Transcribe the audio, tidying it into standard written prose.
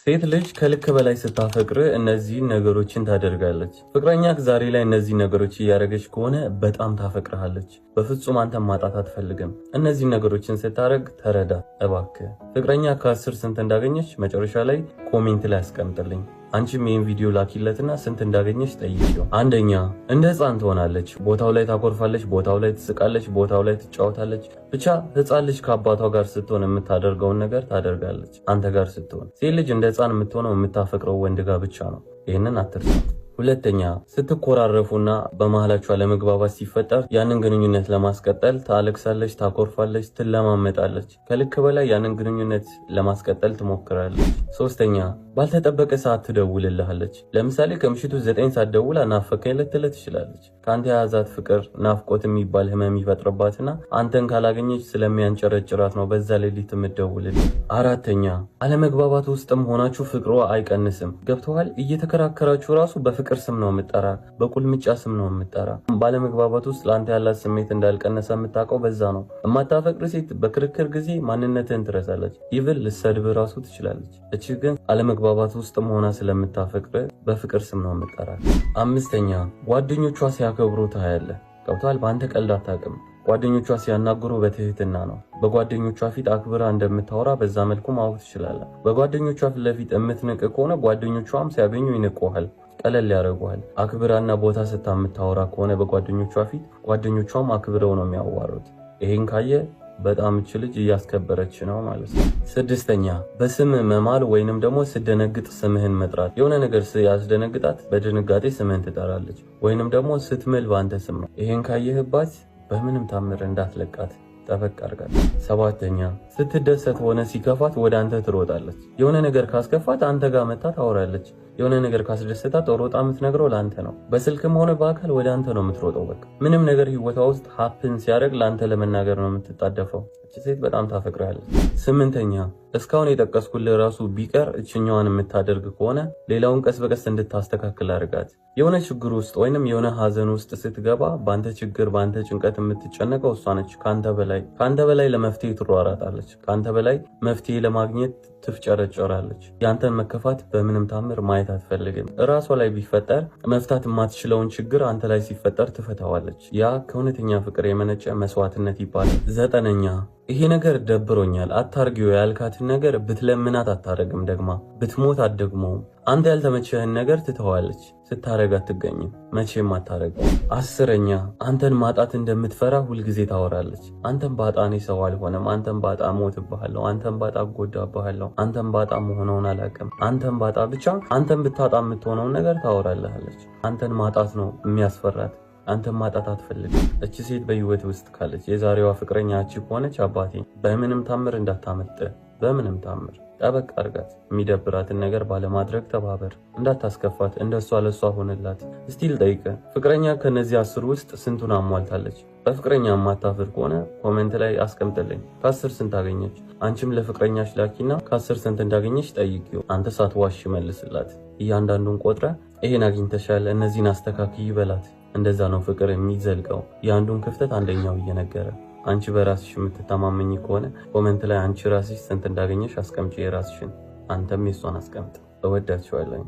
ሴት ልጅ ከልክ በላይ ስታፈቅር እነዚህ ነገሮችን ታደርጋለች። ፍቅረኛክ ዛሬ ላይ እነዚህ ነገሮች እያደረገች ከሆነ በጣም ታፈቅርሃለች። በፍጹም አንተ ማጣት አትፈልግም። እነዚህ ነገሮችን ስታደርግ ተረዳ እባክህ። ፍቅረኛ ከ10 ስንት እንዳገኘች መጨረሻ ላይ ኮሜንት ላይ አስቀምጥልኝ። አንቺም ይሄን ቪዲዮ ላኪለትና ስንት እንዳገኘች ጠይቂው። አንደኛ እንደ ህፃን ትሆናለች። ቦታው ላይ ታኮርፋለች፣ ቦታው ላይ ትስቃለች፣ ቦታው ላይ ትጫወታለች። ብቻ ህፃን ልጅ ከአባቷ ጋር ስትሆን የምታደርገውን ነገር ታደርጋለች አንተ ጋር ስትሆን። ሴት ልጅ እንደ ህፃን የምትሆነው የምታፈቅረው ወንድ ጋር ብቻ ነው። ይሄንን አትርሳ። ሁለተኛ ስትኮራረፉና በመሃላችሁ አለመግባባት ሲፈጠር ያንን ግንኙነት ለማስቀጠል ታለቅሳለች፣ ታኮርፋለች፣ ትለማመጣለች። ከልክ በላይ ያንን ግንኙነት ለማስቀጠል ትሞክራለች። ሶስተኛ ባልተጠበቀ ሰዓት ትደውልልሃለች። ለምሳሌ ከምሽቱ 9 ሰዓት ደውላ ናፈቀኝ ልትልህ ትችላለች። ካንተ የያዛት ፍቅር ናፍቆት የሚባል ህመም ይፈጥርባትና አንተን ካላገኘች ስለሚያንጨረጭራት ነው በዛ ሌሊት የምትደውልልህ። አራተኛ አለመግባባት ውስጥም ሆናችሁ ፍቅሯ አይቀንስም። ገብተዋል? እየተከራከራችሁ ራሱ በፍቅር ስም ነው የምትጠራ፣ በቁልምጫ ስም ነው የምትጠራ። ባለመግባባት ውስጥ ለአንተ ያላት ስሜት እንዳልቀነሰ የምታውቀው በዛ ነው። የማታፈቅር ሴት በክርክር ጊዜ ማንነትህን ትረሳለች። ይብል ልሰድብ ራሱ ትችላለች። እቺ ግን አለመግባባት ውስጥ ሆና ስለምታፈቅር በፍቅር ስም ነው የምትጠራ። አምስተኛ ጓደኞቿ ሲያከብሩ ታያለህ። ገብቷል? በአንተ ቀልድ አታውቅም። ጓደኞቿ ሲያናግሩ በትህትና ነው። በጓደኞቿ ፊት አክብራ እንደምታወራ በዛ መልኩ ማወቅ ትችላለህ። በጓደኞቿ ፊት ለፊት የምትንቅ ከሆነ ጓደኞቿም ሲያገኙ ይንቁሃል፣ ቀለል ያደርጉሃል። አክብራና ቦታ ስታምታወራ ከሆነ በጓደኞቿ ፊት ጓደኞቿም አክብረው ነው የሚያዋሩት። ይሄን ካየ በጣም እች ልጅ እያስከበረች ነው ማለት ነው። ስድስተኛ በስም መማል ወይንም ደግሞ ስደነግጥ ስምህን መጥራት። የሆነ ነገር ያስደነግጣት በድንጋጤ ስምህን ትጠራለች፣ ወይንም ደግሞ ስትምል በአንተ ስም ነው። ይሄን ካየህባት በምንም ታምር እንዳትለቃት ጠበቅ አድርጋት። ሰባተኛ ስትደሰት ሆነ ሲከፋት ወደ አንተ ትሮጣለች። የሆነ ነገር ካስከፋት አንተ ጋር መጣ ታወራለች። የሆነ ነገር ካስደሰታት ሮጣ የምትነግረው ለአንተ ነው። በስልክም ሆነ በአካል ወደ አንተ ነው የምትሮጠው። በቃ ምንም ነገር ህይወቷ ውስጥ ሀፕን ሲያደርግ ለአንተ ለመናገር ነው የምትጣደፈው። እቺ ሴት በጣም ታፈቅራለች። ስምንተኛ እስካሁን የጠቀስኩልህ ራሱ ቢቀር እችኛዋን የምታደርግ ከሆነ ሌላውን ቀስ በቀስ እንድታስተካክል አድርጋት። የሆነ ችግር ውስጥ ወይንም የሆነ ሀዘን ውስጥ ስትገባ በአንተ ችግር በአንተ ጭንቀት የምትጨነቀው እሷ ነች። ከአንተ በላይ ለመፍትሄ ትሯራጣለች። ከአንተ በላይ መፍትሄ ለማግኘት ትፍጨረጨራለች። ያንተን መከፋት በምንም ታምር ማየት አትፈልግም። እራሷ ላይ ቢፈጠር መፍታት የማትችለውን ችግር አንተ ላይ ሲፈጠር ትፈታዋለች። ያ ከእውነተኛ ፍቅር የመነጨ መስዋዕትነት ይባላል። ዘጠነኛ ይሄ ነገር ደብሮኛል አታርጊው ያልካትን ነገር ብትለምናት አታረግም። ደግማ ብትሞት አትደግመውም። አንተ ያልተመቸህን ነገር ትተዋለች። ስታረግ አትገኝም፣ መቼም አታረግም። አስረኛ አንተን ማጣት እንደምትፈራ ሁልጊዜ ታወራለች። አንተን ባጣ እኔ ሰው አልሆነም፣ አንተን ባጣ ሞትብሃለሁ፣ አንተን ባጣ ጎዳብሃለሁ፣ አንተን ባጣ መሆነውን አላውቅም፣ አንተን ባጣ ብቻ አንተን ብታጣ የምትሆነውን ነገር ታወራለች። አንተን ማጣት ነው የሚያስፈራት። አንተን ማጣት አትፈልግም። እቺ ሴት በህይወት ውስጥ ካለች የዛሬዋ ፍቅረኛ እቺ ከሆነች አባቴ በምንም ታምር እንዳታመጥ፣ በምንም ታምር ጠበቅ አድርጋት። የሚደብራትን ነገር ባለማድረግ ተባበር። እንዳታስከፋት፣ እንደሷ ለሷ ሆነላት። እስቲ ልጠይቅ፣ ፍቅረኛ ከነዚህ 10 ውስጥ ስንቱን አሟልታለች? በፍቅረኛ የማታፍር ከሆነ ኮሜንት ላይ አስቀምጥልኝ። ከ10 ስንት አገኘች? አንቺም ለፍቅረኛሽ ላኪና ከ10 ስንት እንዳገኘች ጠይቂው። አንተ ሳትዋሽ መልስላት። እያንዳንዱን ቆጥረ ይሄን አግኝተሻል፣ እነዚህን አስተካክይ ይበላት። እንደዛ ነው ፍቅር የሚዘልቀው። የአንዱን ክፍተት አንደኛው እየነገረ። አንቺ በራስሽ የምትተማመኝ ከሆነ ኮሜንት ላይ አንቺ ራስሽ ስንት እንዳገኘሽ አስቀምጪ የራስሽን። አንተም የሷን አስቀምጥ። እወዳችኋለሁ።